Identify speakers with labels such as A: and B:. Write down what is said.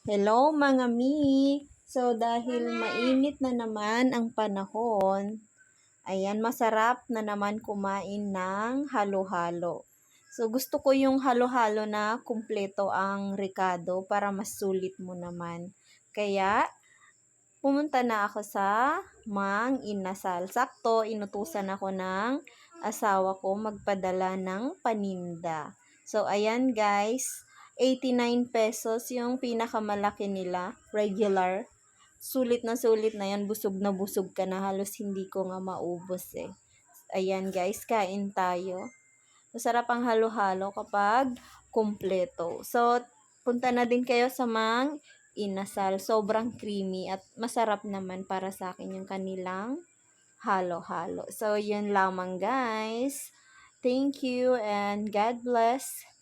A: Hello mga mi! So dahil mainit na naman ang panahon, ayan masarap na naman kumain ng halo-halo. So gusto ko yung halo-halo na kumpleto ang rekado para mas sulit mo naman. Kaya pumunta na ako sa Mang Inasal. Sakto, inutusan ako ng asawa ko magpadala ng paninda. So, ayan guys, 89 pesos yung pinakamalaki nila, regular. Sulit na yan, busog na busog ka na, halos hindi ko nga maubos eh. Ayan guys, kain tayo. Masarap ang halo-halo kapag kumpleto. So, punta na din kayo sa Mang Inasal. Sobrang creamy at masarap naman para sa akin yung kanilang halo-halo. So, yun lamang guys. Thank you and God bless.